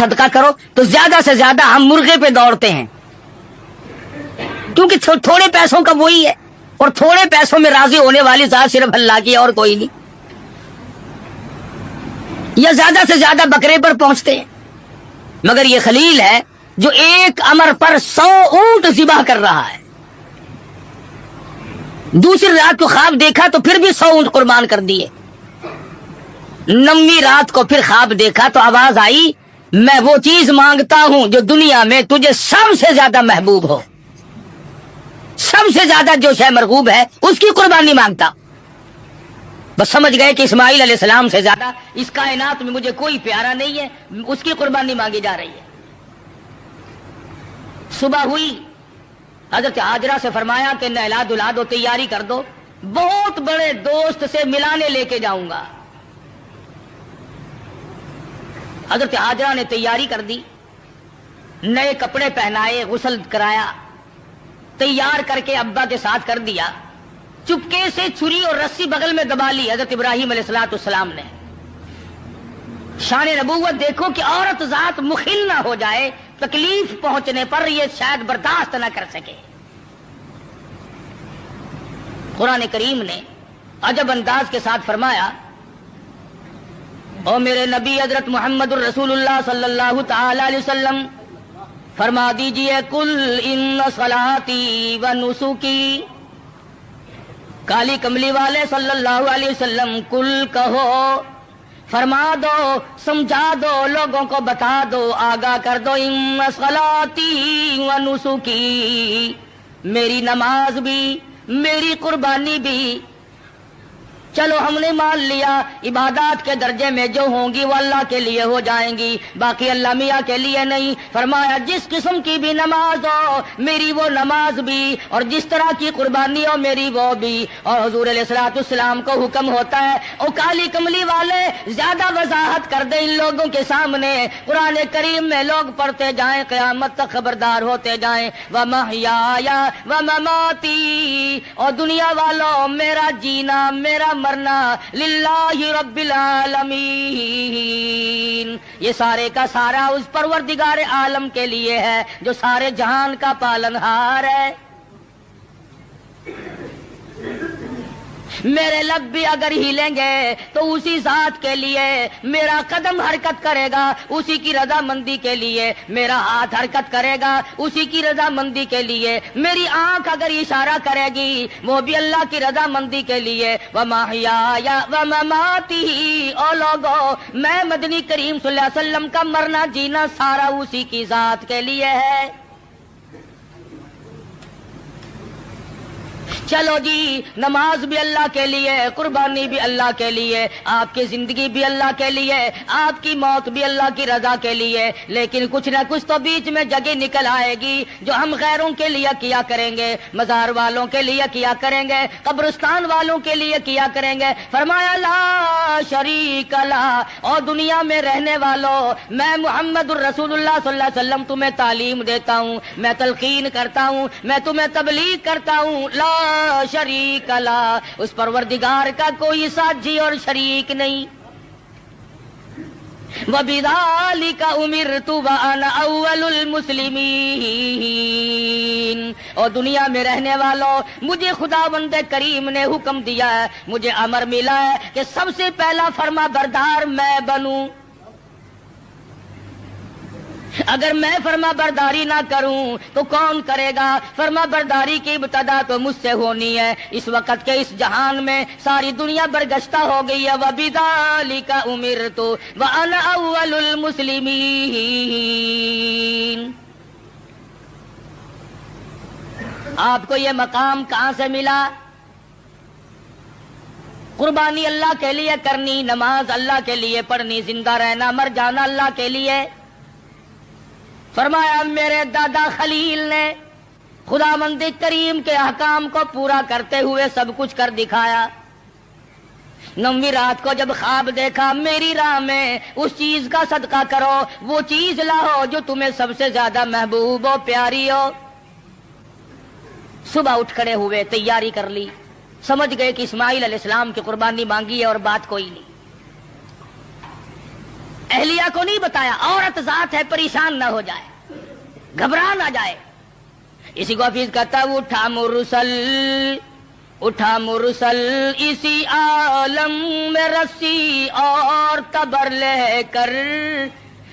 صدقہ کرو تو زیادہ سے زیادہ ہم مرغے پہ دوڑتے ہیں، کیونکہ تھوڑے پیسوں کا وہی ہے، اور تھوڑے پیسوں میں راضی ہونے والی ذات صرف اللہ کی اور کوئی نہیں، یا زیادہ سے زیادہ بکرے پر پہنچتے ہیں۔ مگر یہ خلیل ہے جو ایک امر پر 100 اونٹ ذبح کر رہا ہے، دوسری رات کو خواب دیکھا تو پھر بھی 100 اونٹ قربان کر دیے، 9ویں رات کو پھر خواب دیکھا تو آواز آئی میں وہ چیز مانگتا ہوں جو دنیا میں تجھے سب سے زیادہ محبوب ہو، سب سے زیادہ جو شے مرغوب ہے اس کی قربانی مانگتا ہوں۔ بس سمجھ گئے کہ اسماعیل علیہ السلام سے زیادہ اس کائنات میں مجھے کوئی پیارا نہیں ہے، اس کی قربانی مانگی جا رہی ہے۔ صبح ہوئی، حضرت ہاجرہ سے فرمایا کہ نہلا دھلا دو، تیاری کر دو، بہت بڑے دوست سے ملانے لے کے جاؤں گا۔ حضرت ہاجرہ نے تیاری کر دی، نئے کپڑے پہنائے، غسل کرایا، تیار کر کے ابا کے ساتھ کر دیا، چپکے سے چھری اور رسی بغل میں دبا لی حضرت ابراہیم علیہ السلام نے۔ شان نبوت دیکھو کہ عورت ذات مخل نہ ہو جائے، تکلیف پہنچنے پر یہ شاید برداشت نہ کر سکے۔ قرآن کریم نے عجب انداز کے ساتھ فرمایا او میرے نبی حضرت محمد الرسول اللہ صلی اللہ تعالی علیہ وسلم فرما دیجئے کل ان صلاتی و نسکی، کالی کملی والے صلی اللہ علیہ وسلم کل کہو، فرما دو، سمجھا دو، لوگوں کو بتا دو، آگاہ کر دو، ان صلاتی و نسکی، میری نماز بھی، میری قربانی بھی، چلو ہم نے مان لیا عبادات کے درجے میں جو ہوں گی وہ اللہ کے لیے ہو جائیں گی، باقی اللہ میاں کے لیے نہیں۔ فرمایا جس قسم کی بھی نماز ہو میری وہ نماز بھی، اور جس طرح کی قربانی ہو میری وہ بھی۔ اور حضور علیہ الصلوۃ والسلام کو حکم ہوتا ہے او کالی کملی والے زیادہ وضاحت کر دے ان لوگوں کے سامنے، قرآن کریم میں لوگ پڑھتے جائیں، قیامت تک خبردار ہوتے جائیں، وَمَحْيَايَ وَمَمَاتِي، اور دنیا والوں میرا جینا میرا مرنا للہ رب العالمین، یہ سارے کا سارا اس پروردگار عالم کے لیے ہے جو سارے جہان کا پالنہار ہے۔ میرے لب بھی اگر ہلیں گے تو اسی ذات کے لیے، میرا قدم حرکت کرے گا اسی کی رضا مندی کے لیے، میرا ہاتھ حرکت کرے گا اسی کی رضا مندی کے لیے، میری آنکھ اگر اشارہ کرے گی وہ بھی اللہ کی رضا مندی کے لیے۔ وَمَحْيَايَ وَمَمَاتِي، او لوگو میں مدنی کریم صلی اللہ علیہ وسلم کا مرنا جینا سارا اسی کی ذات کے لیے ہے۔ چلو جی، نماز بھی اللہ کے لیے، قربانی بھی اللہ کے لیے، آپ کی زندگی بھی اللہ کے لیے، آپ کی موت بھی اللہ کی رضا کے لیے، لیکن کچھ نہ کچھ تو بیچ میں جگہ نکل آئے گی جو ہم غیروں کے لیے کیا کریں گے، مزار والوں کے لیے کیا کریں گے، قبرستان والوں کے لیے کیا کریں گے۔ فرمایا لا شریک لا، اور دنیا میں رہنے والوں میں محمد الرسول اللہ صلی اللہ علیہ وسلم تمہیں تعلیم دیتا ہوں، میں تلقین کرتا ہوں، میں تمہیں تبلیغ کرتا ہوں، لا شریک لا، اس پروردگار کا کوئی ساتھی اور شریک نہیں۔ وَبِذَلِكَ أُمِرْتُ وَأَنَا أَوَّلُ الْمُسْلِمِينَ، اور دنیا میں رہنے والوں مجھے خداوند کریم نے حکم دیا ہے، مجھے امر ملا ہے کہ سب سے پہلا فرما بردار میں بنوں۔ اگر میں فرما برداری نہ کروں تو کون کرے گا؟ فرما برداری کی ابتدا تو مجھ سے ہونی ہے۔ اس وقت کے اس جہان میں ساری دنیا برگشتہ ہو گئی ہے۔ وَبِذَلِكَ أُمِرْتُ وَأَنَا أَوَّلُ الْمُسْلِمِينَ۔ آپ کو یہ مقام کہاں سے ملا؟ قربانی اللہ کے لیے کرنی، نماز اللہ کے لیے پڑھنی، زندہ رہنا مر جانا اللہ کے لیے۔ فرمایا میرے دادا خلیل نے خداوند کریم کے احکام کو پورا کرتے ہوئے سب کچھ کر دکھایا۔ 9ویں رات کو جب خواب دیکھا میری راہ میں اس چیز کا صدقہ کرو، وہ چیز لاؤ جو تمہیں سب سے زیادہ محبوب ہو، پیاری ہو۔ صبح اٹھ کھڑے ہوئے، تیاری کر لی، سمجھ گئے کہ اسماعیل علیہ السلام کی قربانی مانگی ہے اور بات کوئی نہیں۔ اہلیہ کو نہیں بتایا، عورت ذات ہے، پریشان نہ ہو جائے، گھبرا نہ جائے۔ اسی کو حفیظ کہتا ہے اٹھا مرسل اسی عالم میں رسی اور تبر لے کر،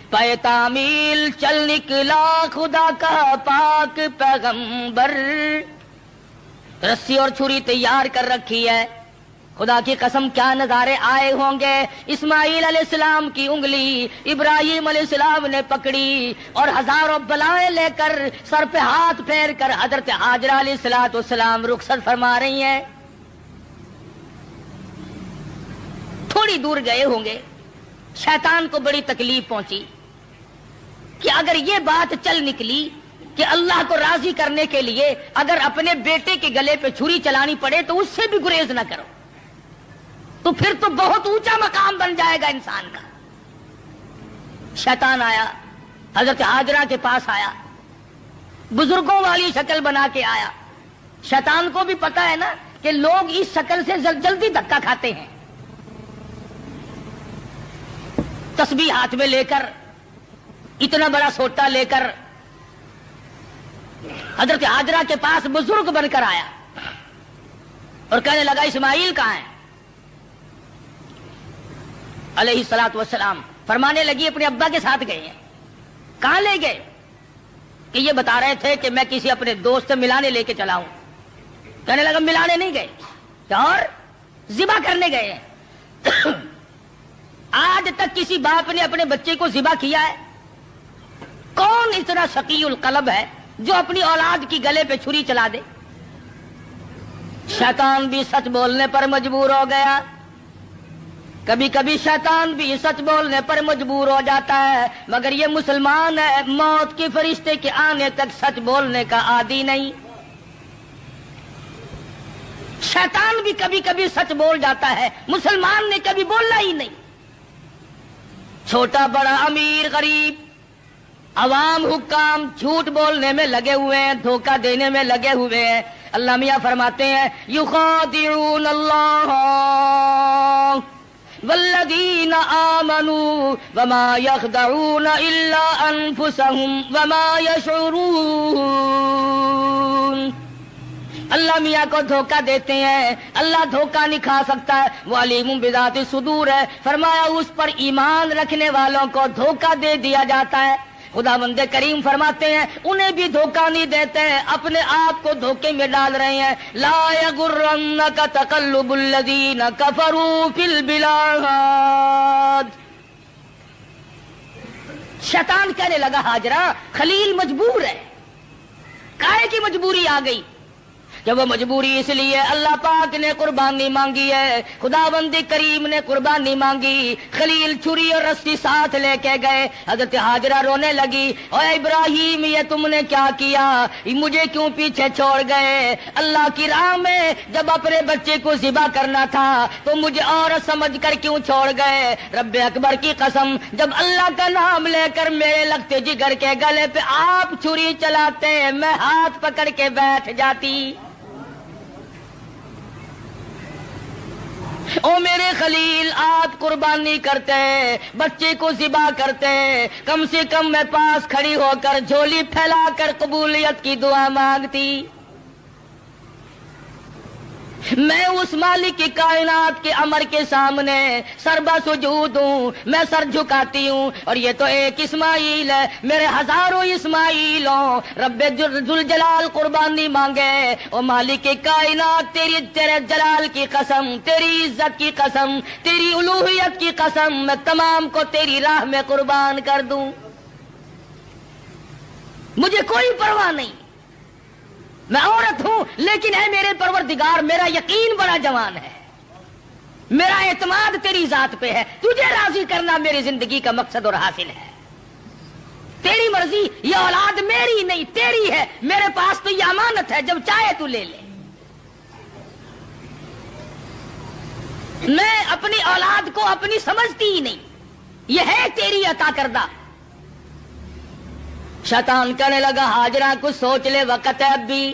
پائے تعمیل چل نکلا خدا کا پاک پیغمبر۔ رسی اور چھری تیار کر رکھی ہے، خدا کی قسم کیا نظارے آئے ہوں گے۔ اسماعیل علیہ السلام کی انگلی ابراہیم علیہ السلام نے پکڑی اور ہزاروں بلائیں لے کر سر پہ ہاتھ پھیر کر حضرت ہاجرہ علیہ السلام رخصت فرما رہی ہیں۔ تھوڑی دور گئے ہوں گے، شیطان کو بڑی تکلیف پہنچی کہ اگر یہ بات چل نکلی کہ اللہ کو راضی کرنے کے لیے اگر اپنے بیٹے کے گلے پہ چھری چلانی پڑے تو اس سے بھی گریز نہ کرو، تو پھر تو بہت اونچا مقام بن جائے گا انسان کا۔ شیطان آیا، حضرت ہاجرہ کے پاس آیا، بزرگوں والی شکل بنا کے آیا۔ شیطان کو بھی پتا ہے نا کہ لوگ اس شکل سے جلدی دھکا کھاتے ہیں۔ تسبیح ہاتھ میں لے کر، اتنا بڑا سوٹا لے کر حضرت ہاجرہ کے پاس بزرگ بن کر آیا اور کہنے لگا اسماعیل کہاں ہے علیہ السلام؟ فرمانے لگی اپنے ابا کے ساتھ گئے ہیں۔ کہاں لے گئے؟ کہ یہ بتا رہے تھے کہ میں کسی اپنے دوست سے ملانے لے کے چلا ہوں۔ کہنے لگا ملانے نہیں گئے اور ذبح کرنے گئے ہیں۔ آج تک کسی باپ نے اپنے بچے کو ذبح کیا ہے؟ کون اتنا شقی القلب ہے جو اپنی اولاد کی گلے پہ چھری چلا دے؟ شیطان بھی سچ بولنے پر مجبور ہو گیا۔ کبھی کبھی شیطان بھی سچ بولنے پر مجبور ہو جاتا ہے، مگر یہ مسلمان ہے، موت کے فرشتے کے آنے تک سچ بولنے کا عادی نہیں۔ شیطان بھی کبھی کبھی سچ بول جاتا ہے، مسلمان نے کبھی بولنا ہی نہیں۔ چھوٹا بڑا امیر غریب عوام حکام جھوٹ بولنے میں لگے ہوئے ہیں، دھوکہ دینے میں لگے ہوئے ہیں۔ اللہ میاں فرماتے ہیں یخادعون اللہ والذین آمنوا وما یخدعون الا انفسهم وما یشعرون۔ اللہ میاں کو دھوکہ دیتے ہیں، اللہ دھوکہ نہیں کھا سکتا ہے، وہ علیم بذات الصدور ہے۔ فرمایا اس پر ایمان رکھنے والوں کو دھوکہ دے دیا جاتا ہے۔ خداوند کریم فرماتے ہیں انہیں بھی دھوکہ نہیں دیتے ہیں، اپنے آپ کو دھوکے میں ڈال رہے ہیں۔ لا یغرنک تقلب الذین کفروا فی البلاد۔ شیطان کہنے لگا ہاجرہ خلیل مجبور ہے۔ کائے کی مجبوری آ گئی؟ جب وہ مجبوری اس لیے اللہ پاک نے قربانی مانگی ہے، خداوند کریم نے قربانی مانگی۔ خلیل چھری اور رسی ساتھ لے کے گئے۔ حضرت ہاجرہ رونے لگی، اے ابراہیم یہ تم نے کیا کیا؟ مجھے کیوں پیچھے چھوڑ گئے؟ اللہ کی راہ میں جب اپنے بچے کو ذبح کرنا تھا تو مجھے عورت سمجھ کر کیوں چھوڑ گئے؟ رب اکبر کی قسم، جب اللہ کا نام لے کر میرے لگتے جگر کے گلے پہ آپ چھری چلاتے میں ہاتھ پکڑ کے بیٹھ جاتی۔ او میرے خلیل آپ قربانی کرتے، بچے کو ذبح کرتے، کم سے کم میں پاس کھڑی ہو کر جھولی پھیلا کر قبولیت کی دعا مانگتی۔ میں اس مالک کی کائنات کے امر کے سامنے سربا سجود ہوں، میں سر جھکاتی ہوں، اور یہ تو ایک اسماعیل ہے، میرے ہزاروں اسماعیل ہوں۔ رب ذوالجلال قربانی مانگے، او مالک کی کائنات تیرے جلال کی قسم، تیری عزت کی قسم، تیری الوہیت کی قسم، میں تمام کو تیری راہ میں قربان کر دوں، مجھے کوئی پرواہ نہیں، میں عورت ہوں لیکن اے میرے پروردگار میرا یقین بڑا جوان ہے، میرا اعتماد تیری ذات پہ ہے، تجھے راضی کرنا میری زندگی کا مقصد اور حاصل ہے، تیری مرضی، یہ اولاد میری نہیں تیری ہے، میرے پاس تو یہ امانت ہے، جب چاہے تو لے لے، میں اپنی اولاد کو اپنی سمجھتی ہی نہیں، یہ ہے تیری عطا کردہ۔ شیطان کہنے لگا ہاجرہ کچھ سوچ لے، وقت ہے اب بھی،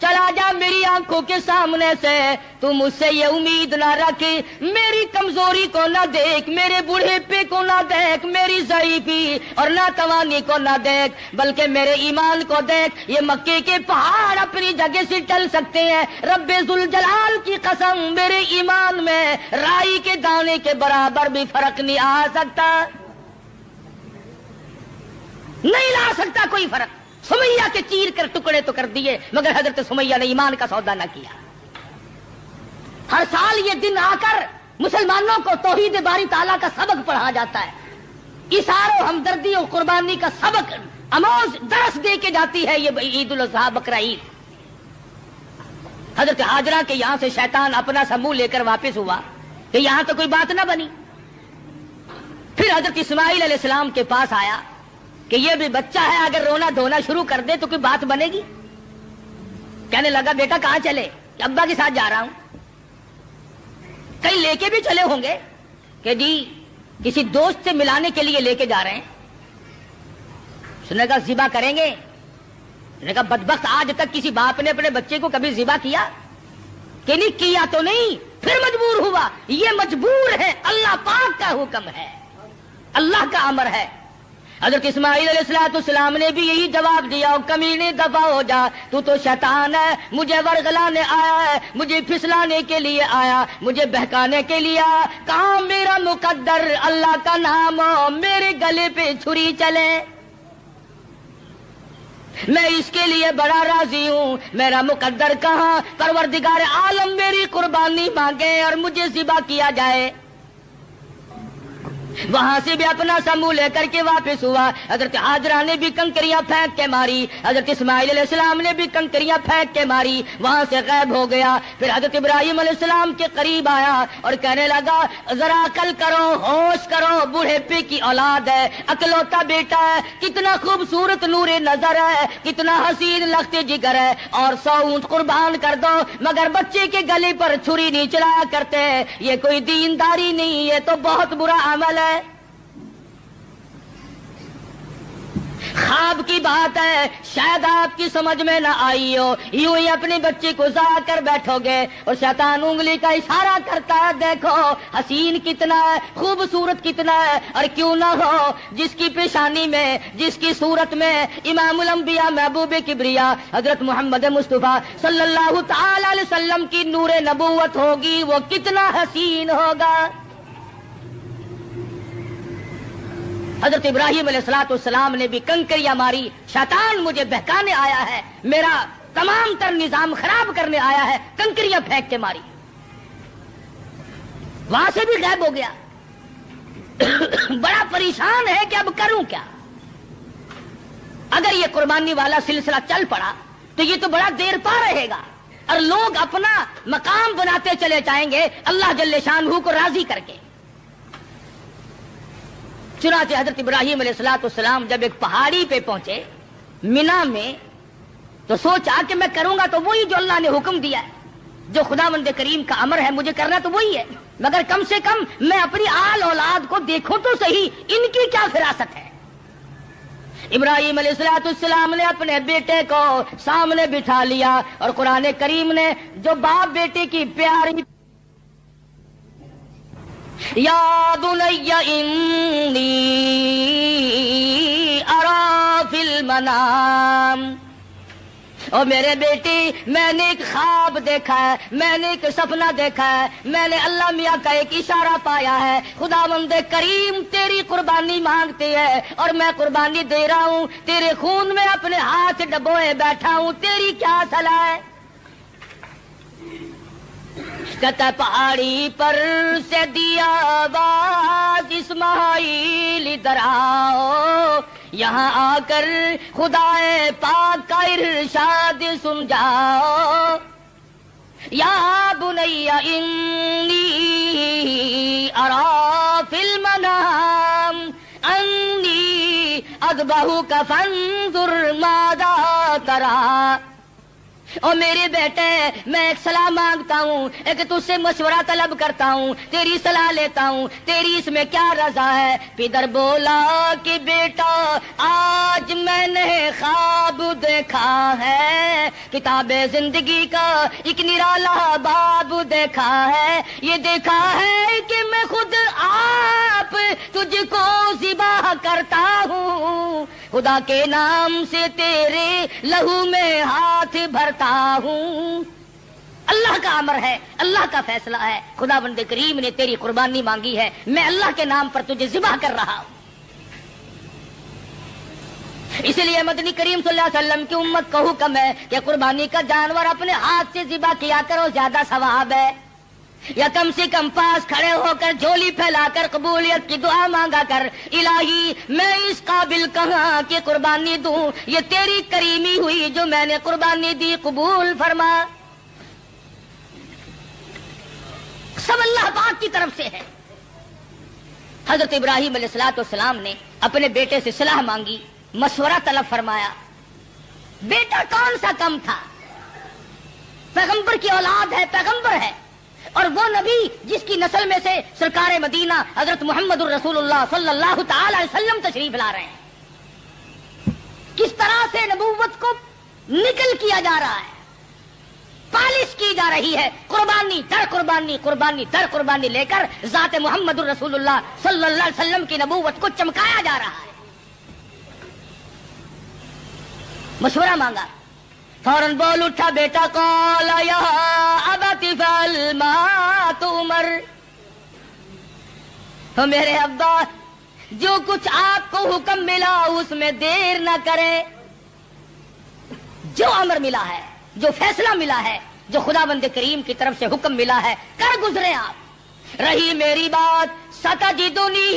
چلا جا میری آنکھوں کے سامنے سے، تو مجھ سے یہ امید نہ رکھ، میری کمزوری کو نہ دیکھ، میرے بوڑھے کو نہ دیکھ، میری ضعیفی اور ناتوانی کو نہ دیکھ، بلکہ میرے ایمان کو دیکھ۔ یہ مکے کے پہاڑ اپنی جگہ سے ٹل سکتے ہیں، رب ذوالجلال کی قسم میرے ایمان میں رائی کے دانے کے برابر بھی فرق نہیں آ سکتا، نہیں لا سکتا کوئی فرق۔ سمیہ کے چیر کر ٹکڑے تو کر دیے، مگر حضرت سمیہ نے ایمان کا سودا نہ کیا۔ ہر سال یہ دن آ کر مسلمانوں کو توحید باری تعالیٰ کا سبق پڑھا جاتا ہے، ایثار و ہمدردی اور قربانی کا سبق آموز درس دے کے جاتی ہے یہ عید الاضحیٰ بقرہ عید۔ حضرت ہاجرہ کے یہاں سے شیطان اپنا سا منہ لے کر واپس ہوا کہ یہاں تو کوئی بات نہ بنی۔ پھر حضرت اسماعیل علیہ السلام کے پاس آیا کہ یہ بھی بچہ ہے، اگر رونا دھونا شروع کر دے تو کوئی بات بنے گی؟ کہنے لگا بیٹا کہاں چلے؟ کہ ابا کے ساتھ جا رہا ہوں۔ کہیں لے کے بھی چلے ہوں گے کہ جی کسی دوست سے ملانے کے لیے لے کے جا رہے ہیں۔ اس نے کہا ذبح کریں گے؟ اس نے کہا بدبخت آج تک کسی باپ نے اپنے بچے کو کبھی ذبح کیا کہ نہیں کیا؟ تو نہیں، پھر مجبور ہوا۔ یہ مجبور ہے، اللہ پاک کا حکم ہے، اللہ کا امر ہے۔ حضرت اسماعیل علیہ السلام نے بھی یہی جواب دیا، کمینے دفع ہو جا، تو شیطان ہے، مجھے ورغلانے آیا ہے، مجھے پھسلانے کے لیے آیا، مجھے بہکانے کے لیے آیا۔ کہاں میرا مقدر اللہ کا نام ہو، میرے گلے پہ چھری چلے، میں اس کے لیے بڑا راضی ہوں۔ میرا مقدر کہاں؟ پروردگار عالم میری قربانی مانگے اور مجھے ذبح کیا جائے۔ وہاں سے بھی اپنا سمو لے کر کے واپس ہوا۔ حضرت ہاجرہ نے بھی کنکریاں پھینک کے ماری، حضرت اسماعیل علیہ السلام نے بھی کنکریاں پھینک کے ماری، وہاں سے غائب ہو گیا۔ پھر حضرت ابراہیم علیہ السلام کے قریب آیا اور کہنے لگا ذرا عقل کرو، ہوش کرو، بوڑھے پے کی اولاد ہے، اکلوتا بیٹا ہے، کتنا خوبصورت نور نظر ہے، کتنا حسین لخت جگر ہے، اور 100 اونٹ قربان کر دو، مگر بچے کے گلے پر چھری نہیں چلایا کرتے۔ یہ کوئی دینداری نہیں، یہ تو بہت برا عمل ہے۔ خواب کی بات ہے، شاید آپ کی سمجھ میں نہ آئی ہو، یوں ہی اپنے بچے کو ضائع کر بیٹھو گے اور شیطان انگلی کا اشارہ کرتا ہے، دیکھو حسین کتنا ہے، خوبصورت کتنا ہے، اور کیوں نہ ہو جس کی پیشانی میں، جس کی صورت میں امام الانبیاء محبوب کبریا حضرت محمد مصطفیٰ صلی اللہ تعالی علیہ وسلم کی نور نبوت ہوگی، وہ کتنا حسین ہوگا۔ حضرت ابراہیم علیہ السلام نے بھی کنکریاں ماری، شیطان مجھے بہکانے آیا ہے، میرا تمام تر نظام خراب کرنے آیا ہے، کنکریاں پھینک کے ماری، وہاں سے بھی غائب ہو گیا۔ بڑا پریشان ہے کہ اب کروں کیا؟ اگر یہ قربانی والا سلسلہ چل پڑا تو یہ تو بڑا دیر پا رہے گا، اور لوگ اپنا مقام بناتے چلے جائیں گے اللہ جل شانہ کو راضی کر کے۔ چنانچہ حضرت ابراہیم علیہ السلام جب ایک پہاڑی پہ پہنچے مینا میں، تو سوچا کہ میں کروں گا تو وہی جو اللہ نے حکم دیا ہے، جو خداوند کریم کا امر ہے مجھے کرنا تو وہی ہے، مگر کم سے کم میں اپنی آل اولاد کو دیکھوں تو صحیح، ان کی کیا فراست ہے۔ ابراہیم علیہ السلام نے اپنے بیٹے کو سامنے بٹھا لیا، اور قرآن کریم نے جو باپ بیٹے کی پیاری یا بنی انی ارا فی المنام، اور میرے بیٹی میں نے ایک خواب دیکھا ہے، میں نے ایک سپنا دیکھا ہے، میں نے اللہ میاں کا ایک اشارہ پایا ہے، خداوند کریم تیری قربانی مانگتی ہے اور میں قربانی دے رہا ہوں، تیرے خون میں اپنے ہاتھ ڈبوئے بیٹھا ہوں، تیری کیا صلاح ہے؟ کہتا پہاڑی پر سے دیا آواز اسماعیل ادھر آؤ، یہاں آ کر خدا پاک کا ارشاد سن جاؤ، یا بنی انی ارا فی المنام انی اذبحک فانظر ماذا تری۔ اور میرے بیٹے میں ایک صلاح مانگتا ہوں، ایک تجھ سے مشورہ طلب کرتا ہوں، تیری صلاح لیتا ہوں، تیری اس میں کیا رضا ہے؟ پدر بولا کہ بیٹا آج میں نے خواب دیکھا ہے، کتاب زندگی کا ایک نرالا باب دیکھا ہے، یہ دیکھا ہے کہ میں خود آپ تجھ کو ذبح کرتا ہوں، خدا کے نام سے تیرے لہو میں ہاتھ بھرتا ہوں۔ اللہ کا امر ہے، اللہ کا فیصلہ ہے، خدا بند کریم نے تیری قربانی مانگی ہے، میں اللہ کے نام پر تجھے ذبح کر رہا ہوں۔ اس لیے مدنی کریم صلی اللہ علیہ وسلم کی امت کو حکم ہے کہ قربانی کا جانور اپنے ہاتھ سے ذبح کیا کرو، زیادہ ثواب ہے، یا کم سے کم پاس کھڑے ہو کر جھولی پھیلا کر قبولیت کی دعا مانگا کر، الہی میں اس قابل کہاں کہ قربانی دوں، یہ تیری کریمی ہوئی جو میں نے قربانی دی، قبول فرما۔ سب اللہ پاک کی طرف سے ہے۔ حضرت ابراہیم علیہ السلام نے اپنے بیٹے سے صلاح مانگی، مشورہ طلب فرمایا۔ بیٹا کون سا کم تھا، پیغمبر کی اولاد ہے، پیغمبر ہے، اور وہ نبی جس کی نسل میں سے سرکار مدینہ حضرت محمد الرسول اللہ صلی اللہ تعالی علیہ وسلم تشریف لا رہے ہیں۔ کس طرح سے نبوت کو نکل کیا جا رہا ہے، پالش کی جا رہی ہے، قربانی در قربانی، قربانی در قربانی لے کر ذات محمد الرسول اللہ صلی اللہ علیہ وسلم کی نبوت کو چمکایا جا رہا ہے۔ مشورہ مانگا، فوراً بول اٹھا بیٹا، قال یا ابت فعل ما تؤمر، میرے ابا جو کچھ آپ کو حکم ملا اس میں دیر نہ کرے، جو امر ملا ہے، جو فیصلہ ملا ہے، جو خدا بند کریم کی طرف سے حکم ملا ہے، کر گزرے آپ۔ رہی میری بات، ستجدنی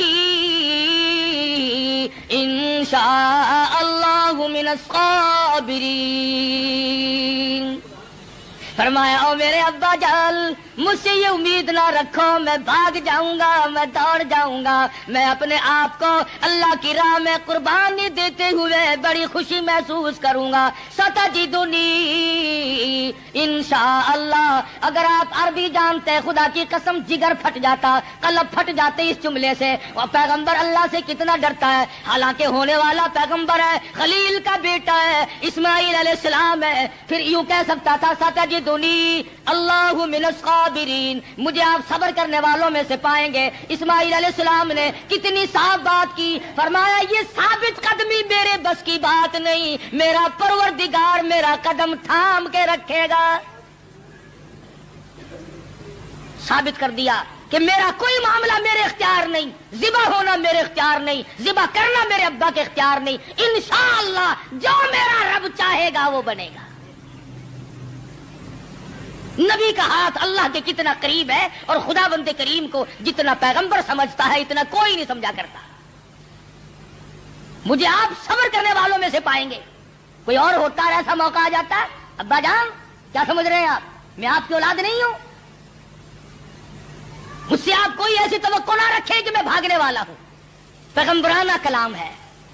انشاء اللہ من الصابرین، فرمایا او میرے ابا جان مجھ سے یہ امید نہ رکھو میں بھاگ جاؤں گا، میں دوڑ جاؤں گا، میں اپنے آپ کو اللہ کی راہ میں قربانی دیتے ہوئے بڑی خوشی محسوس کروں گا۔ ستجدنی انشاءاللہ، اگر آپ عربی جانتے خدا کی قسم جگر پھٹ جاتا، قلب پھٹ جاتے اس جملے سے۔ اور پیغمبر اللہ سے کتنا ڈرتا ہے، حالانکہ ہونے والا پیغمبر ہے، خلیل کا بیٹا ہے، اسماعیل علیہ السلام ہے، پھر یوں کہہ سکتا تھا ستجدنی اللہ من الصابرین، مجھے آپ صبر کرنے والوں میں سے پائیں گے۔ اسماعیل علیہ السلام نے کتنی صاف بات کی، فرمایا یہ ثابت قدمی میرے بس کی بات نہیں، میرا پروردگار میرا قدم تھام کے رکھے گا۔ ثابت کر دیا کہ میرا کوئی معاملہ میرے اختیار نہیں، ذبح ہونا میرے اختیار نہیں، ذبح کرنا میرے ابا کے اختیار نہیں، انشاءاللہ جو میرا رب چاہے گا وہ بنے گا۔ نبی کا ہاتھ اللہ کے کتنا قریب ہے، اور خدا بند کریم کو جتنا پیغمبر سمجھتا ہے اتنا کوئی نہیں سمجھا کرتا۔ مجھے آپ صبر کرنے والوں میں سے پائیں گے۔ کوئی اور ہوتا ہے ایسا موقع آ جاتا، ابا جان کیا سمجھ رہے ہیں آپ، میں آپ کی اولاد نہیں ہوں، مجھ سے آپ کوئی ایسی توقع نہ رکھے کہ میں بھاگنے والا ہوں۔ پیغمبرانہ کلام ہے،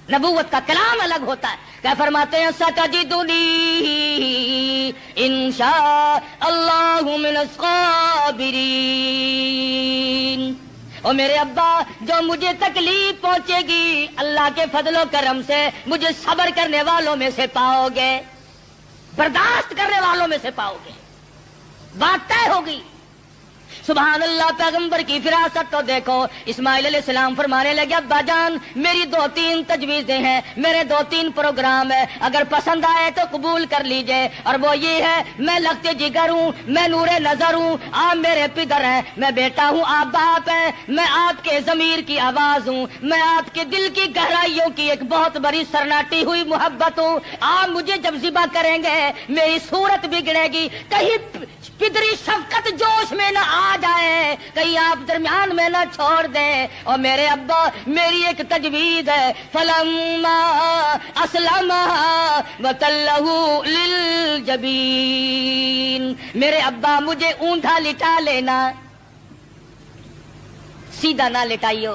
نبوت کا کلام الگ ہوتا ہے۔ کیا فرماتے ہیں، ستجدنی انشاء اللہ من الصابرین، اور میرے ابا جو مجھے تکلیف پہنچے گی اللہ کے فضل و کرم سے مجھے صبر کرنے والوں میں سے پاؤ گے، برداشت کرنے والوں میں سے پاؤ گے، بات طے ہوگی۔ سبحان اللہ، پیغمبر کی فراست تو دیکھو۔ اسماعیل علیہ السلام فرمانے لگے، ابا جان میری 2-3 تجویزیں ہیں، میرے 2-3 پروگرام ہیں، اگر پسند آئے تو قبول کر لیجئے، اور وہ یہ ہے میں لگتے جگر ہوں، میں نور نظر ہوں، آپ میرے پدر ہیں، میں بیٹا ہوں، آپ باپ ہیں، میں آپ کے ضمیر کی آواز ہوں، میں آپ کے دل کی گہرائیوں کی ایک بہت بڑی سرناٹی ہوئی محبت ہوں۔ آپ مجھے جب ذبح کریں گے میری صورت بگڑے گی، کہیں پدری شفقت جوش میں نہ آ جائے، کہیں آپ درمیان میں نہ چھوڑ دیں۔ اور میرے ابا میری ایک تجویز ہے، فلما اسلم وتلہ للجبین، میرے ابا مجھے اونٹا لٹا لینا، سیدھا نہ لٹائیو،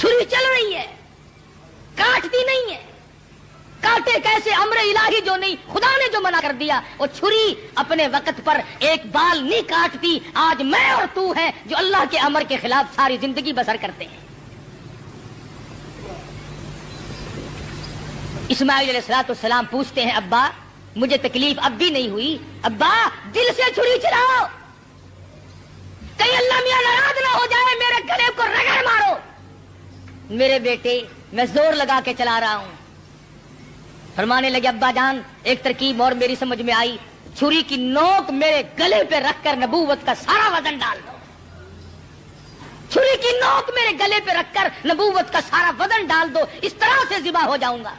چھری چل رہی ہے، کاٹتی نہیں ہے. کاٹے کیسے؟ امر الہی جو نہیں، خدا نے جو منع کر دیا. وہ چھری اپنے وقت پر ایک بال نہیں کاٹتی. آج میں اور تو ہیں جو اللہ کے امر کے خلاف ساری زندگی بسر کرتے ہیں. اسماعیل علیہ السلام پوچھتے ہیں ابا مجھے تکلیف اب بھی نہیں ہوئی؟ ابا دل سے چھری چلاؤ، کہیں اللہ میاں ناراض نہ ہو جائے، میرے گلے کو رگڑ مارو. میرے بیٹے میں زور لگا کے چلا رہا ہوں. فرمانے لگے ابا جان ایک ترکیب اور میری سمجھ میں آئی، چھری کی نوک میرے گلے پہ رکھ کر نبوت کا سارا وزن ڈال دو. چھری کی نوک میرے گلے پہ رکھ کر نبوت کا سارا وزن ڈال دو، اس طرح سے ذبح ہو جاؤں گا.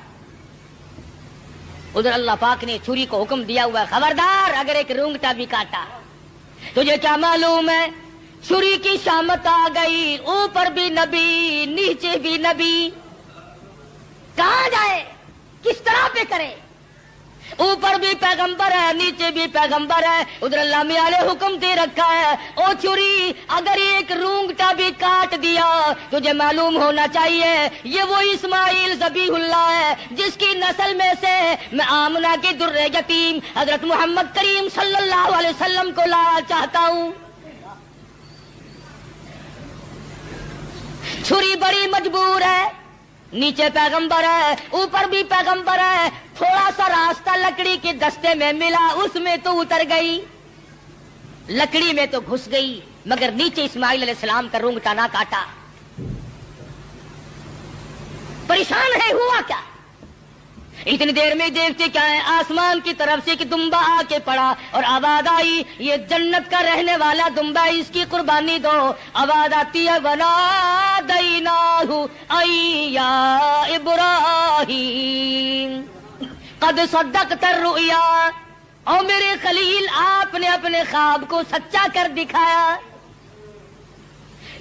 ادھر اللہ پاک نے چھری کو حکم دیا ہوا خبردار اگر ایک رونگٹا بھی کاٹا. تجھے کیا معلوم ہے چھری کی شامت آ گئی، اوپر بھی نبی نیچے بھی نبی. کہاں جائے، کس طرح پہ کرے؟ اوپر بھی پیغمبر ہے نیچے بھی پیغمبر ہے. ادھر اللہ میاں نے حکم دے رکھا ہے او چھری اگر ایک رونگٹا بھی کاٹ دیا تجھے معلوم ہونا چاہیے یہ وہ اسماعیل ذبیح اللہ ہے جس کی نسل میں سے میں آمنہ کی در یتیم حضرت محمد کریم صلی اللہ علیہ وسلم کو لانا چاہتا ہوں. چھری بڑی مجبور ہے، نیچے پیغمبر ہے اوپر بھی پیغمبر ہے. تھوڑا سا راستہ لکڑی کے دستے میں ملا، اس میں تو اتر گئی، لکڑی میں تو گھس گئی، مگر نیچے اسماعیل علیہ السلام کا رونگٹا نہ کاٹا. پریشان ہے، ہوا کیا؟ اتنی دیر میں دیکھتے کیا ہے، آسمان کی طرف سے ایک دمبا آ کے پڑا اور آواز آئی یہ جنت کا رہنے والا دمبا ہے، اس کی قربانی دو. آواز آتی ہے وَنَادَيْنَاهُ أَيْ يَا إِبْرَاهِيمُ قَدْ صَدَّقْتَ الرُّؤْيَا. او میرے خلیل آپ نے اپنے خواب کو سچا کر دکھایا.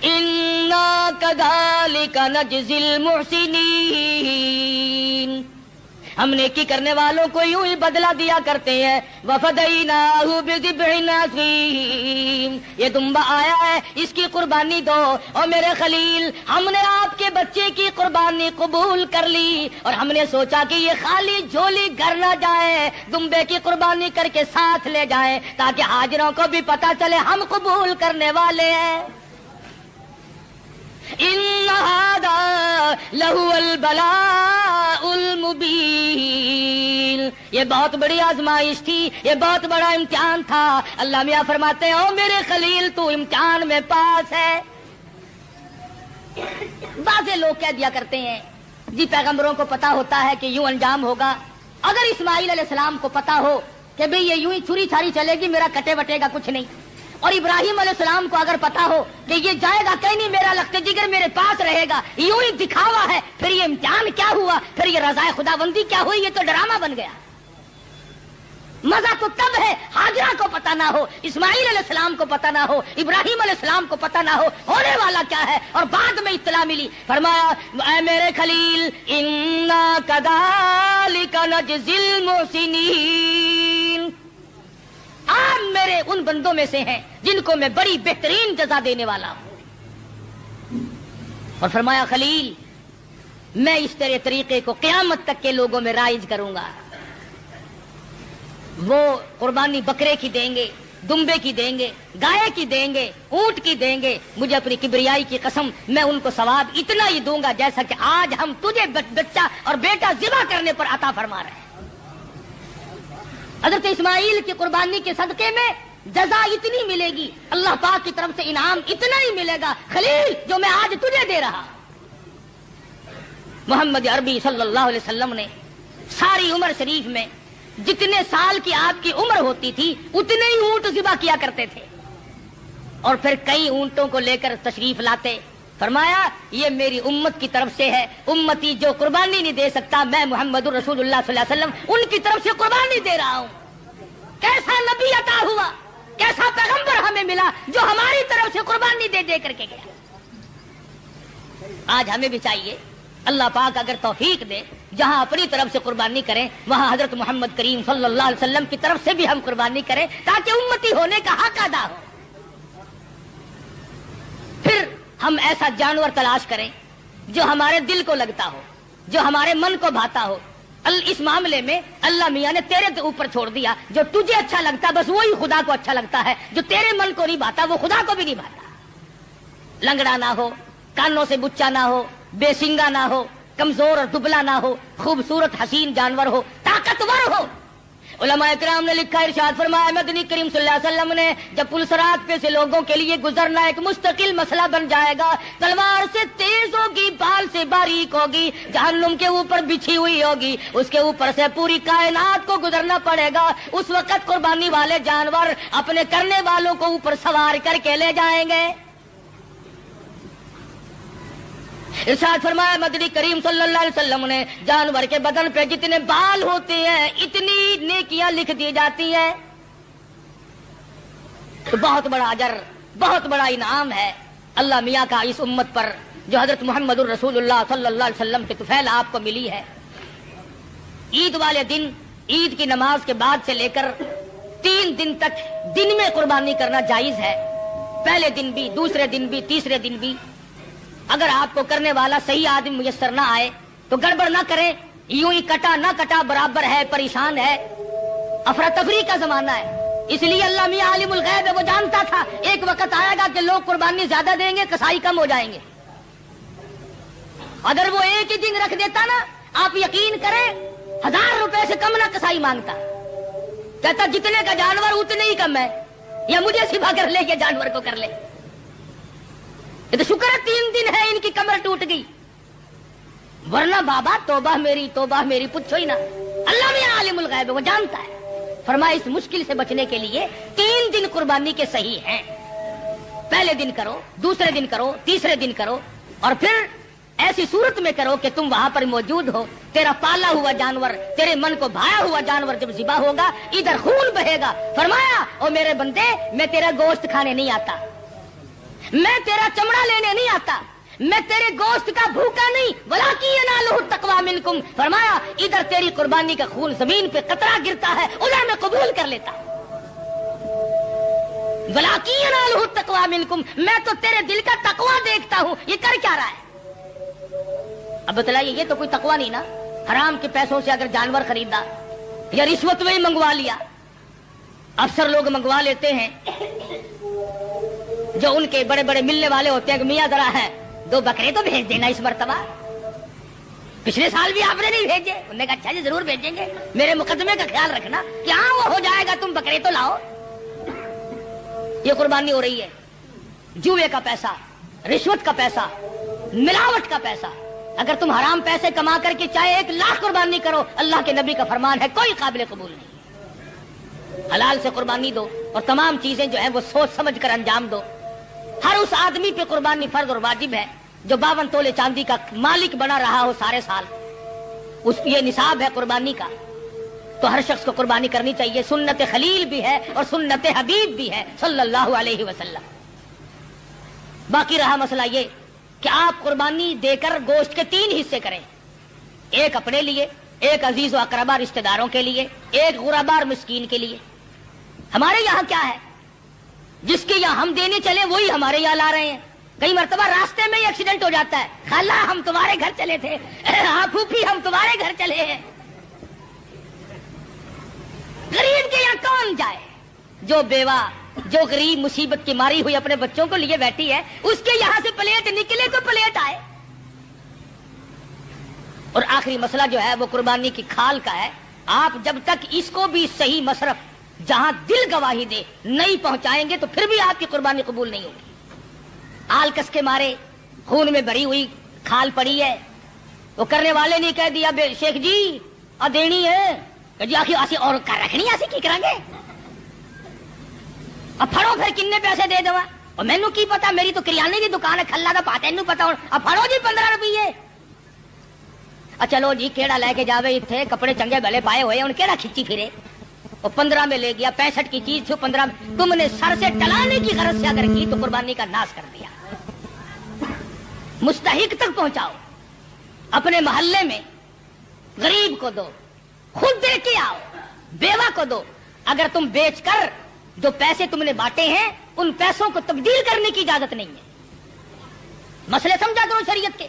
إِنَّا كَذَلِكَ نَجْزِي الْمُحْسِنِينَ. ہم نیکی کرنے والوں کو یوں ہی بدلہ دیا کرتے ہیں. وَفَدَيْنَاهُ بِذِبْحٍ عَظِيمٍ. یہ دمبا آیا ہے اس کی قربانی دو. اور میرے خلیل ہم نے آپ کے بچے کی قربانی قبول کر لی اور ہم نے سوچا کہ یہ خالی جھولی گھر نہ جائے، دمبے کی قربانی کر کے ساتھ لے جائیں تاکہ حاضروں کو بھی پتا چلے ہم قبول کرنے والے ہیں. إِنَّ هَذَا لَهُوَ الْبَلَاءُ الْمُبِينُ. یہ بہت بڑی آزمائش تھی، یہ بہت بڑا امتحان تھا. اللہ میاں فرماتے ہیں او میرے خلیل تو امتحان میں پاس ہے. بعض لوگ کہہ دیا کرتے ہیں جی پیغمبروں کو پتا ہوتا ہے کہ یوں انجام ہوگا. اگر اسماعیل علیہ السلام کو پتا ہو کہ بھئی یہ یوں ہی چھری چھاری چلے گی، میرا کٹے وٹے گا کچھ نہیں، اور ابراہیم علیہ السلام کو اگر پتا ہو کہ یہ جائے گا کہیں نہیں، میرا لخت جگر میرے پاس رہے گا، یوں ہی دکھاوا ہے، پھر یہ امتحان کیا ہوا، پھر یہ رضائے خداوندی کیا ہوئی؟ یہ تو ڈرامہ بن گیا. مزہ تو تب ہے ہاجرہ کو پتا نہ ہو، اسماعیل علیہ السلام کو پتا نہ ہو، ابراہیم علیہ السلام کو پتا نہ ہو ہونے والا کیا ہے، اور بعد میں اطلاع ملی. فرمایا اے میرے خلیل انا کذالک نجزی المحسنین. آپ میرے ان بندوں میں سے ہیں جن کو میں بڑی بہترین جزا دینے والا ہوں. اور فرمایا خلیل میں اس طرح طریقے کو قیامت تک کے لوگوں میں رائج کروں گا. وہ قربانی بکرے کی دیں گے، دمبے کی دیں گے، گائے کی دیں گے، اونٹ کی دیں گے. مجھے اپنی کبریائی کی قسم میں ان کو ثواب اتنا ہی دوں گا جیسا کہ آج ہم تجھے بچہ اور بیٹا ذبح کرنے پر عطا فرما رہے ہیں. حضرت اسماعیل کی قربانی کے صدقے میں جزا اتنی ملے گی، اللہ پاک کی طرف سے انعام اتنا ہی ملے گا خلیل جو میں آج تجھے دے رہا. محمد عربی صلی اللہ علیہ وسلم نے ساری عمر شریف میں جتنے سال کی آپ کی عمر ہوتی تھی اتنے ہی اونٹ ذبح کیا کرتے تھے، اور پھر کئی اونٹوں کو لے کر تشریف لاتے. فرمایا یہ میری امت کی طرف سے ہے، امتی جو قربانی نہیں دے سکتا میں محمد رسول اللہ صلی اللہ علیہ وسلم ان کی طرف سے قربانی دے رہا ہوں. کیسا نبی عطا ہوا، کیسا پیغمبر ہمیں ملا جو ہماری طرف سے قربانی دے دے کر کے گیا. آج ہمیں بھی چاہیے اللہ پاک اگر توفیق دے جہاں اپنی طرف سے قربانی کریں وہاں حضرت محمد کریم صلی اللہ علیہ وسلم کی طرف سے بھی ہم قربانی کریں تاکہ امتی ہونے کا حق ادا ہو. پھر ہم ایسا جانور تلاش کریں جو ہمارے دل کو لگتا ہو، جو ہمارے من کو بھاتا ہو، اس معاملے میں اللہ میاں نے تیرے اوپر چھوڑ دیا. جو تجھے اچھا لگتا بس وہی خدا کو اچھا لگتا ہے، جو تیرے من کو نہیں بھاتا وہ خدا کو بھی نہیں بھاتا. لنگڑا نہ ہو، کانوں سے بچا نہ ہو، بے سنگا نہ ہو، کمزور اور دبلا نہ ہو، خوبصورت حسین جانور ہو، طاقتور ہو. علماء کرام نے لکھا، ارشاد فرمایا مدنی کریم صلی اللہ علیہ وسلم نے جب پلسرات پہ سے لوگوں کے لیے گزرنا ایک مستقل مسئلہ بن جائے گا، تلوار سے تیز ہوگی، بال سے باریک ہوگی، جہنم کے اوپر بچھی ہوئی ہوگی، اس کے اوپر سے پوری کائنات کو گزرنا پڑے گا. اس وقت قربانی والے جانور اپنے کرنے والوں کو اوپر سوار کر کے لے جائیں گے. ارشاد فرمایا مدنی کریم صلی اللہ علیہ وسلم نے جانور کے بدن پہ جتنے بال ہوتے ہیں اتنی نیکیاں لکھ دی جاتی ہیں. تو بہت بڑا اجر، بہت بڑا انعام ہے اللہ میاں کا اس امت پر جو حضرت محمد الرسول اللہ صلی اللہ علیہ وسلم کے طفیل آپ کو ملی ہے. عید والے دن، عید کی نماز کے بعد سے لے کر 3 دن تک دن میں قربانی کرنا جائز ہے. پہلے دن بھی، دوسرے دن بھی، تیسرے دن بھی. اگر آپ کو کرنے والا صحیح آدمی میسر نہ آئے تو گڑبڑ نہ کریں، یوں ہی کٹا نہ کٹا برابر ہے، پریشان ہے. افراتفری کا زمانہ ہے، اس لیے اللہ میاں عالم الغیب ہے، وہ جانتا تھا ایک وقت آئے گا کہ لوگ قربانی زیادہ دیں گے، کسائی کم ہو جائیں گے. اگر وہ ایک ہی دن رکھ دیتا نا، آپ یقین کریں 1000 روپے سے کم نہ کسائی مانگتا. کہتا جتنے کا جانور اتنے ہی کم ہے، یا مجھے سبا کر لے یا جانور کو کر لے. یہ تو شکر ہے 3 دن ہے ان کی کمر ٹوٹ گئی، ورنہ بابا توبہ میری پوچھو ہی نا. اللہ میاں عالم الغیب وہ جانتا ہے. فرمایا اس مشکل سے بچنے کے لیے 3 دن قربانی کے صحیح ہیں. پہلے دن کرو، دوسرے دن کرو، تیسرے دن کرو، اور پھر ایسی صورت میں کرو کہ تم وہاں پر موجود ہو. تیرا پالا ہوا جانور، تیرے من کو بھایا ہوا جانور جب ذبح ہوگا ادھر خون بہے گا. فرمایا او میرے بندے، میں تیرا گوشت کھانے نہیں آتا، میں تیرا چمڑا لینے نہیں آتا، میں تیرے گوشت کا بھوکا نہیں، ولاکی ینالہ التقوی منکم. فرمایا ادھر تیری قربانی کا خون زمین پہ قطرہ گرتا ہے، ادھر میں قبول کر لیتا. ولاکی ینالہ التقوی منکم، میں تو تیرے دل کا تقوی دیکھتا ہوں، یہ کر کیا رہا ہے. اب بتلائیے یہ تو کوئی تقوی نہیں نا. حرام کے پیسوں سے اگر جانور خریدا یا رشوت میں ہی منگوا لیا. افسر لوگ منگوا لیتے ہیں جو ان کے بڑے بڑے ملنے والے ہوتے ہیں کہ میاں ذرا ہے 2 بکرے تو بھیج دینا اس مرتبہ. پچھلے سال بھی آپ نے نہیں بھیجے. انہوں نے کہا اچھا جی ضرور بھیجیں گے، میرے مقدمے کا خیال رکھنا کہ ہاں وہ ہو جائے گا، تم بکرے تو لاؤ. یہ قربانی ہو رہی ہے. جوئے کا پیسہ، رشوت کا پیسہ، ملاوٹ کا پیسہ. اگر تم حرام پیسے کما کر کے چاہے 1 لاکھ قربانی کرو، اللہ کے نبی کا فرمان ہے کوئی قابل قبول نہیں. حلال سے قربانی دو اور تمام چیزیں جو ہیں وہ سوچ سمجھ کر انجام دو. ہر اس آدمی پہ قربانی فرض اور واجب ہے جو 52 تولے چاندی کا مالک بنا رہا ہو سارے سال. اس یہ نصاب ہے قربانی کا، تو ہر شخص کو قربانی کرنی چاہیے. سنت خلیل بھی ہے اور سنت حبیب بھی ہے صلی اللہ علیہ وسلم. باقی رہا مسئلہ یہ کہ آپ قربانی دے کر گوشت کے 3 حصے کریں. ایک اپنے لیے، ایک عزیز و اقربا رشتہ داروں کے لیے، ایک غربا اور مسکین کے لیے. ہمارے یہاں کیا ہے، جس کے یہاں ہم دینے چلے وہی ہمارے یہاں لا رہے ہیں. کئی مرتبہ راستے میں ہی ایکسیڈنٹ ہو جاتا ہے، خالہ ہم تمہارے گھر چلے تھے، ہاں پھوپھی ہم تمہارے گھر چلے ہیں. غریب کے یہاں کون جائے؟ جو بیوہ، جو غریب مصیبت کی ماری ہوئی اپنے بچوں کو لیے بیٹھی ہے، اس کے یہاں سے پلیٹ نکلے تو پلیٹ آئے. اور آخری مسئلہ جو ہے وہ قربانی کی کھال کا ہے. آپ جب تک اس کو بھی صحیح مصرف جہاں دل گواہی دے نہیں پہنچائیں گے تو پھر بھی آپ کی قربانی قبول نہیں ہوگی. آلکس کے مارے خون میں بھری ہوئی کھال پڑی ہے، وہ کرنے والے نے کہہ دیا بے شیخ جی دینی ہے کہ جی آخر آسی اور کر رکھنی ایسی کی کریں گے، اب پھڑو پھر کنے پیسے دے دوا. اور مینو کی پتا، میری تو کریانے کی دکان ہے، کھلا دا پاتے نو پتا. اب پھڑو جی 15 روپیے. چلو جی کیڑا لے کے جاوے، اتنے کپڑے چنگے بھلے پائے ہوئے ان کیڑا کھچی پھرے. وہ 15 میں لے گیا، 65 کی چیز تھی 15 میں. تم نے سر سے ٹلانے کی غرض سے اگر کی تو قربانی کا ناس کر دیا. مستحق تک پہنچاؤ، اپنے محلے میں غریب کو دو، خود دے کے آؤ، بیوہ کو دو. اگر تم بیچ کر جو پیسے تم نے بانٹے ہیں ان پیسوں کو تبدیل کرنے کی اجازت نہیں ہے. مسئلے سمجھا کرو شریعت کے.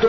2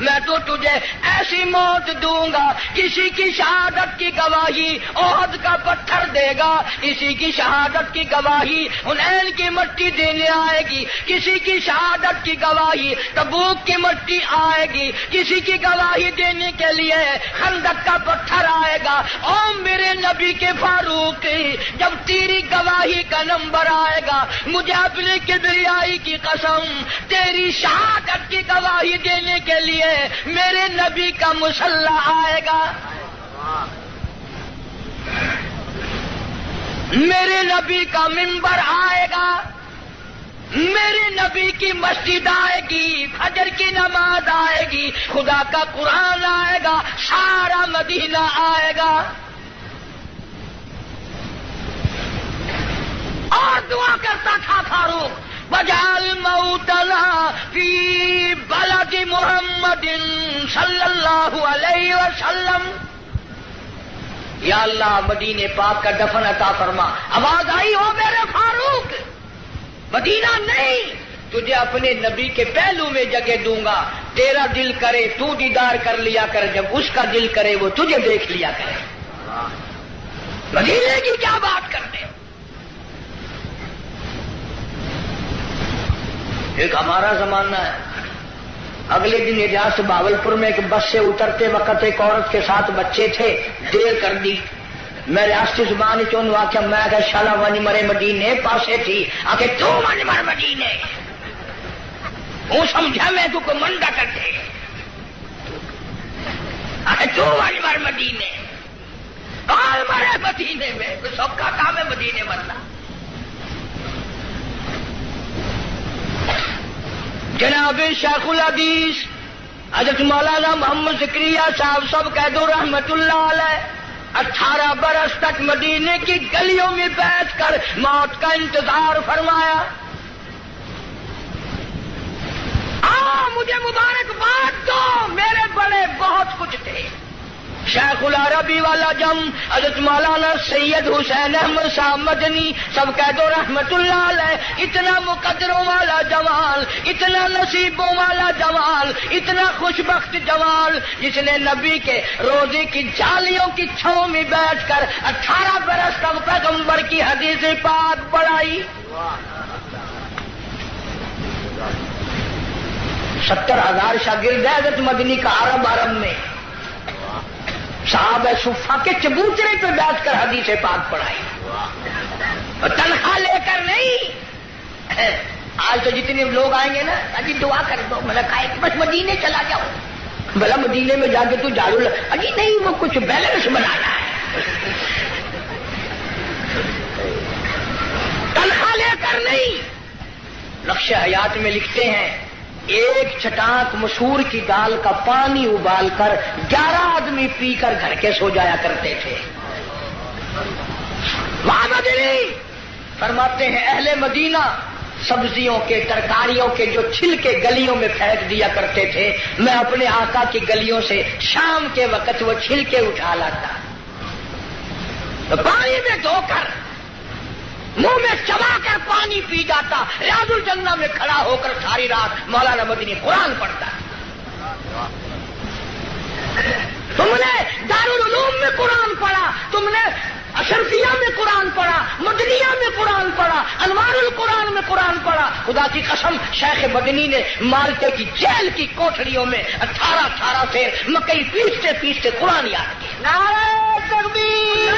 میں تو تجھے ایسی موت دوں گا کسی کی شہادت کی گواہی احد کا پتھر دے گا، کسی کی شہادت کی گواہی حنین کی مٹی دینے آئے گی، کسی کی شہادت کی گواہی تبوک کی مٹی آئے گی، کسی کی گواہی دینے کے لیے خندق کا پتھر آئے گا۔ او میرے نبی کے فاروق، جب تیری گواہی کا نمبر آئے گا مجھے اپنے کبریائی کی قسم تیری شہادت کی گواہی دینے کے لیے میرے نبی کا مسلح آئے گا، میرے نبی کا منبر آئے گا، میرے نبی کی مسجد آئے گی، فجر کی نماز آئے گی، خدا کا قرآن آئے گا، سارا مدینہ آئے گا۔ اور دعا کرتا تھا فاروق، وجعل موتنا فی بلد محمد صلی اللہ علیہ وسلم، یا اللہ مدینے پاک کا دفن عطا فرما۔ آواز آئی ہو میرے فاروق، مدینہ نہیں، تجھے اپنے نبی کے پہلو میں جگہ دوں گا، تیرا دل کرے تو دیدار کر لیا کر، جب اس کا دل کرے وہ تجھے دیکھ لیا کرے۔ مدینے کی کیا بات کرتے ہو؟ ایک ہمارا زمانہ ہے، اگلے دن ریاست بہاولپور میں ایک بس سے اترتے وقت ایک عورت کے ساتھ بچے تھے، دیر کر دی، میں ریاستی زبان چون واقعہ میں کہ شالا ونی مرے مدینے پاسے تھی، آکے تو ونی مر مدینے، وہ سمجھا میں تو کو منڈا کرتے، آکے تو ونی مر مدینے، کال مرے مدینے میں، کوئی سب کا کام ہے مدینے مرنا۔ جناب شیخ الحدیث حضرت مولانا محمد زکریا صاحب سب کہہ دو رحمت اللہ علیہ، 18 برس تک مدینے کی گلیوں میں بیٹھ کر موت کا انتظار فرمایا۔ مجھے مبارکباد دو، میرے بڑے بہت کچھ تھے، شیخ العربی والا جم، حضرت مولانا سید حسین احمد صاحب مدنی سب کہہ دو رحمت اللہ علیہ، اتنا مقدروں والا جوان، اتنا نصیبوں والا جوان، اتنا خوش بخت جوان، جس نے نبی کے روزے کی جالیوں کی چھاؤں میں بیٹھ کر 18 برس تک پیغمبر کی حدیث پاک پڑھائی۔ 70,000 شاگرد ہے حضرت مدنی کا عرب میں، صحابہ صفہ کے چبوترے پہ بیٹھ کر حدیث پاک پڑھائی، اور تنخواہ لے کر نہیں۔ آج تو جتنے لوگ آئیں گے نا، اجی دعا کر دو، میں نے کہا کہ بس مدینے چلا جاؤ، بھلا مدینے میں جا کے تو جھاڑو اجی نہیں، وہ کچھ بیلنس بنانا ہے، تنخواہ لے کر نہیں۔ نقش حیات میں لکھتے ہیں ایک چٹاک مسور کی دال کا پانی ابال کر 11 آدمی پی کر گھر کے سو جایا کرتے تھے۔ وہاں مدنی فرماتے ہیں اہل مدینہ سبزیوں کے ترکاریوں کے جو چھلکے گلیوں میں پھینک دیا کرتے تھے، میں اپنے آقا کی گلیوں سے شام کے وقت وہ چھلکے اٹھا لاتا، تو پانی میں دھو کر منہ میں چبا کر پانی پی جاتا، ریاض الجنہ میں کھڑا ہو کر ساری رات مولانا مدنی قرآن پڑھتا۔ تم نے دارالعلوم میں قرآن پڑھا، تم نے اشرفیہ میں قرآن پڑھا، مدنیہ میں قرآن پڑھا، انوار القرآن میں قرآن پڑھا۔ خدا کی قسم شیخ مدنی نے مالٹے کی جیل کی کوٹھڑیوں میں 18 سے مکئی پیستے پیستے قرآن یاد کیا۔ نعرہ تکبیر،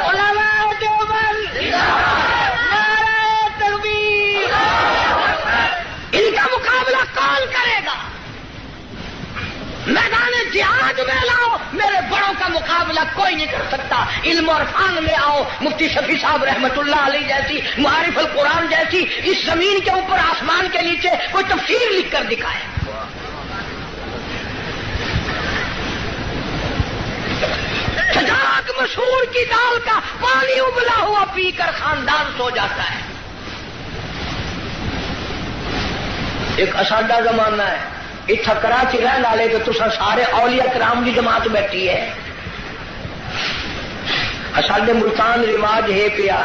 علماء دیوبند، نعرہ تکبیر۔ ان کا مقابلہ کون کرے گا؟ میدان جہاد میں لاؤ، میرے بڑوں کا مقابلہ کوئی نہیں کر سکتا۔ علم اور فن میں آؤ، مفتی شفیع صاحب رحمت اللہ علیہ جیسی، معارف القرآن جیسی، اس زمین کے اوپر آسمان کے نیچے کوئی تفسیر لکھ کر دکھائے۔ چٹاک مسور کی دال کا پانی ابلا ہوا پی کر خاندان سو جاتا ہے۔ ایک اسادہ زمانہ ہے، اتھا کراچی رہن والے تو تسا سارے اولیاء کرام کی جماعت بیٹھی ہے۔ اسادے ملتان رواج ہے پیا،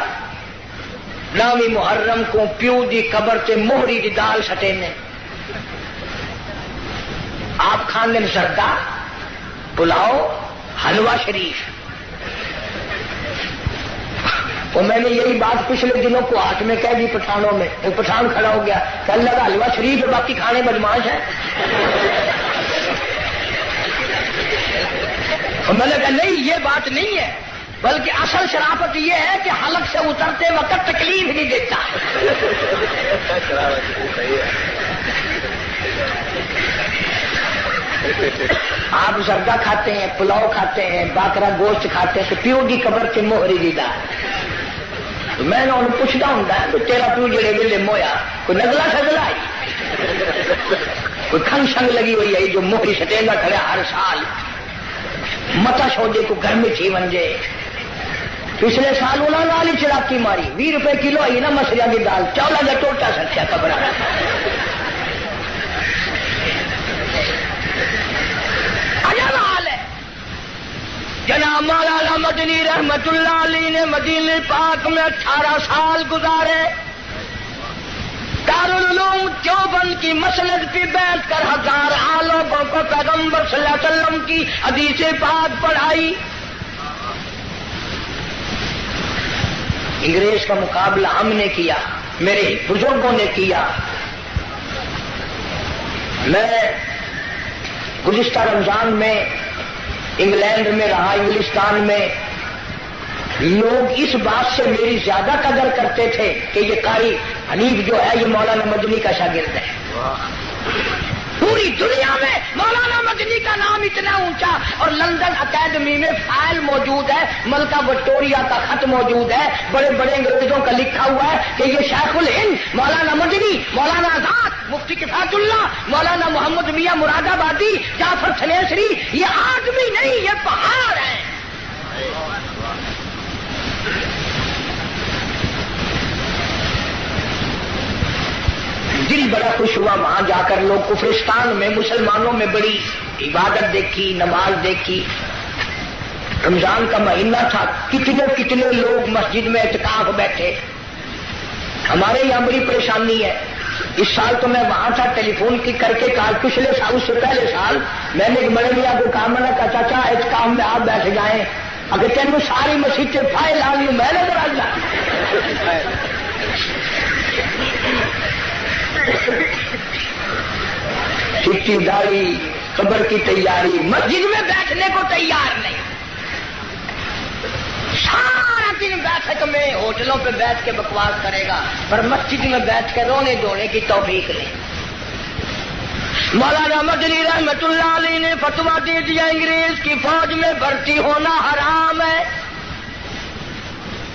نامی محرم کو پیو دی قبر تے موہری دی دال سٹے نے، کھانے زردہ پلاؤ حلوہ شریف. اور میں نے یہی بات پچھلے دنوں کو ہاتھ میں کہہ دی پٹھانوں میں. ایک پٹھان کھڑا ہو گیا کہ اللہ کا حلوہ شریف ہے باقی کھانے بدماش ہے. اور میں نے کہا نہیں یہ بات نہیں ہے بلکہ اصل شرافت یہ ہے کہ حلق سے اترتے وقت تکلیف نہیں دیتا. آپ زردہ کھاتے ہیں پلاؤ کھاتے ہیں باکرا گوشت کھاتے ہیں تو پیو کی قبر سے موہری دیتا. میں نے انہوں پوچھتا ہوں تو تیرا پیو جڑے ویلے مویا کوئی نگلا سگلا ہے کوئی کھنگ شنگ لگی ہوئی ہے جو موہری سٹینگا کھڑا ہر سال متا سودے کو گھر میں تھی ونجے. پچھلے سال انہوں نے والی چڑاکی ماری 20 روپے کلو آئی نا مسریاں کی دال چولا کا ٹوٹا سکیا قبر. عجب حال ہے. جناب مولانا مدنی رحمت اللہ علیہ نے مدینے پاک میں 18 سال گزارے. دارالعلوم دیوبند کی مسند پہ بیٹھ کر 1000 عالموں کو پیغمبر صلی اللہ علیہ وسلم کی حدیث پاک پڑھائی. انگریز کا مقابلہ ہم نے کیا میرے بزرگوں نے کیا. میں گزشتہ رمضان میں انگلینڈ میں رہا انگلستان میں. لوگ اس بات سے میری زیادہ قدر کرتے تھے کہ یہ قاری حنیف جو ہے یہ مولانا مدنی کا شاگرد ہے. پوری دنیا میں مولانا مدنی کا نام اتنا اونچا اور لندن اکیڈمی میں فائل موجود ہے ملکہ وکٹوریہ کا خط موجود ہے بڑے بڑے انگریزوں کا لکھا ہوا ہے کہ یہ شیخ الہند مولانا مدنی مولانا آزاد مفتی کفایت اللہ مولانا محمد میاں مراد آبادی جعفر تھنیسری یہ آدمی نہیں یہ پہاڑ ہے. دل بڑا خوش ہوا وہاں جا کر. لوگ کفرستان میں مسلمانوں میں بڑی عبادت دیکھی نماز دیکھی. رمضان کا مہینہ تھا کتنے لوگ مسجد میں اعتکاف بیٹھے. ہمارے یہاں بڑی پریشانی ہے. اس سال تو میں وہاں تھا ٹیلی فون کی کر کے کہا پچھلے سال اس سے پہلے سال میں نے ایک بڑے میاں کو کہا میں نے کہا چاچا اعتکاف میں آپ بیٹھ جائیں اگر تینوں ساری مسجد سے فائل آ لی میں نے ذرا جا سچی داڑھی قبر کی تیاری مسجد میں بیٹھنے کو تیار نہیں. سارا دن بیٹھک میں ہوٹلوں پہ بیٹھ کے بکواس کرے گا پر مسجد میں بیٹھ کے رونے دھونے کی توفیق نہیں. مولانا مدنی رحمت اللہ علیہ نے فتویٰ دے دیا انگریز کی فوج میں بھرتی ہونا حرام ہے.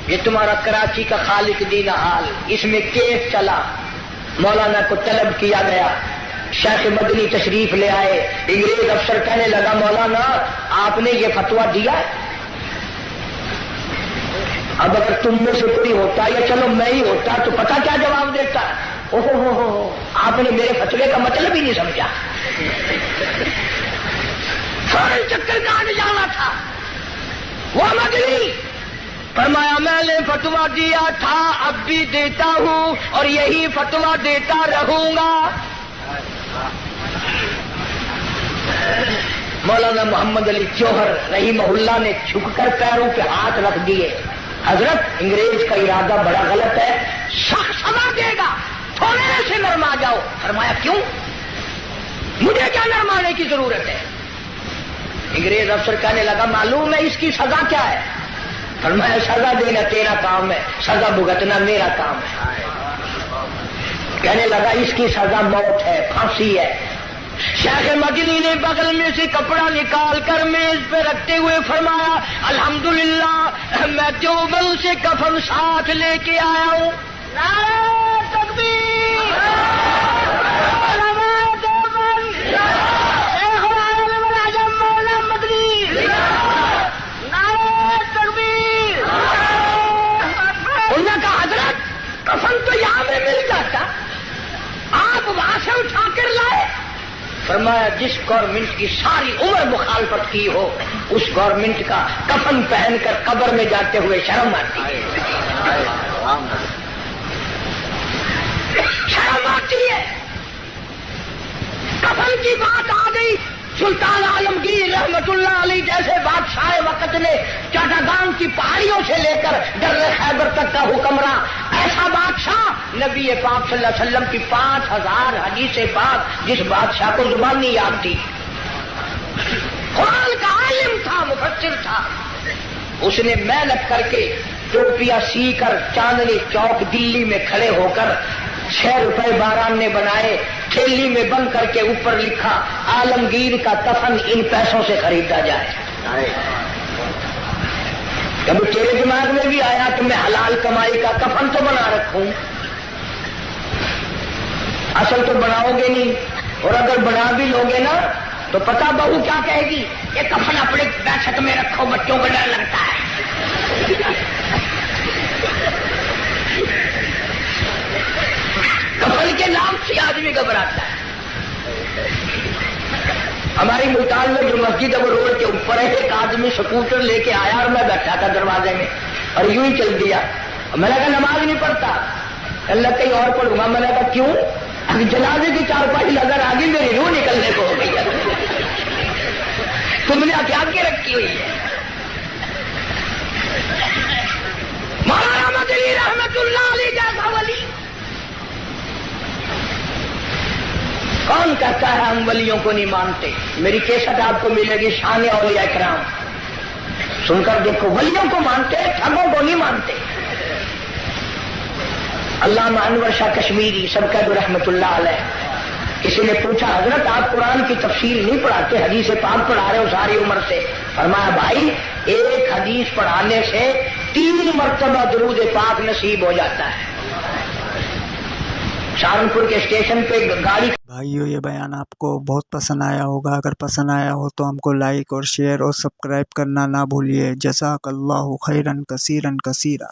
یہ تمہارا کراچی کا خالق دین حال اس میں کیس چلا. مولانا کو طلب کیا گیا شیخ مدنی تشریف لے آئے. انگریز افسر کہنے لگا مولانا آپ نے یہ فتویٰ دیا ہے. اب اگر تم میں سے کوئی ہوتا یا چلو میں ہی ہوتا تو پتہ کیا جواب دیتا. اوہو آپ نے میرے فتوے کا مطلب ہی نہیں سمجھا. فوراً چکر کاٹ جانا تھا. وہ مدنی فرمایا میں نے فتویٰ دیا تھا اب بھی دیتا ہوں اور یہی فتویٰ دیتا رہوں گا. مولانا محمد علی جوہر رحمہ اللہ نے جھک کر پیروں پہ ہاتھ رکھ دیے. حضرت انگریز کا ارادہ بڑا غلط ہے سخت سزا دے گا تھوڑے سے نرما جاؤ. فرمایا کیوں مجھے کیا نرمانے کی ضرورت ہے. انگریز افسر کہنے لگا معلوم ہے اس کی سزا کیا ہے. فرمایا سزا دینا تیرا کام ہے سزا بھگتنا میرا کام ہے. کہنے لگا اس کی سزا موت ہے پھانسی ہے. شیخ مدنی نے بغل میں سے کپڑا نکال کر میز پہ رکھتے ہوئے فرمایا الحمدللہ میں دیوبند سے کفن ساتھ لے کے آیا ہوں. نعرہ تکبیر علماء دیوبند شیخ العالم العظم مولانا مدنی نعرہ تکبیر. انہوں نے کہا حضرت کفن تو یہاں میں مل جاتا آپ وہاں سے اٹھا کر لائے. فرمایا جس گورنمنٹ کی ساری عمر مخالفت کی ہو اس گورنمنٹ کا کفن پہن کر قبر میں جاتے ہوئے شرم آتی ہے. شرم آتی ہے. کفن کی بات آ گئی سلطان عالمگیر رحمتullah علیہ جیسے بادشاہ وقت نے چٹاگان کی پہاڑیوں سے لے کر در خیبر تک کا حکمراں ایسا بادشاہ نبی پاک صلی اللہ علیہ وسلم کی 5000 حدیث پاک جس بادشاہ کو زبان نہیں یاد تھی، قرآن کا عالم تھا، مفسر تھا، اس نے محنت کر کے ٹوپیاں سی کر چاندنی چوک دلی میں کھڑے ہو کر 6 روپے باران نے بنائے، تھیلی میں بند کر کے اوپر لکھا عالمگیر کا کفن ان پیسوں سے خریدا جائے۔ کبھی تیرے دماغ میں بھی آیا کہ میں حلال کمائی کا کفن تو بنا رکھوں؟ اصل تو بناؤ گے نہیں، اور اگر بنا بھی لوگے نا تو پتہ بہو کیا کہے گی، یہ کفن اپنے بیٹھک میں رکھو، بچوں کو ڈر لگتا ہے۔ کفن کے نام سے آدمی گھبراتا ہے۔ ہماری ملتان میں جو مسجد ہے وہ روڈ کے اوپر ہے، ایک آدمی سکوٹر لے کے آیا اور میں بیٹھا تھا دروازے میں اور یوں ہی چل دیا۔ میں نے کہا نماز نہیں پڑھتا، اللہ کہیں اور پڑھوں گا۔ میں نے کہا کیوں؟ جنازے کی چارپائی نظر آ گئی، میری روح نکلنے کو ہو گئی ہے۔ تم نے کیا کے رکھی ہوئی ہے؟ مولانا مدنی رحمتullah علیہ جیسا ولی کون کہتا ہے ہم ولیوں کو نہیں مانتے؟ میری کیسٹ آپ کو ملے گی، شان اولیاء کرام، سن کر دیکھو۔ ولیوں کو مانتے، ٹھگوں کو نہیں مانتے۔ علامہ انور شاہ کشمیری سب کا رحمتullah علیہ، کسی نے پوچھا حضرت آپ قرآن کی تفسیر نہیں پڑھاتے، حدیث پاک پڑھا رہے ہو ساری عمر سے؟ فرمایا بھائی ایک حدیث پڑھانے سے 3 مرتبہ درود پاک نصیب ہو جاتا ہے۔ سہارنپور کے اسٹیشن پہ گاڑی۔ بھائیو یہ بیان آپ کو بہت پسند آیا ہوگا، اگر پسند آیا ہو تو ہم کو لائک اور شیئر اور سبسکرائب کرنا نہ بھولیے۔ جزاک اللہ خیرا کثیرا کثیرا۔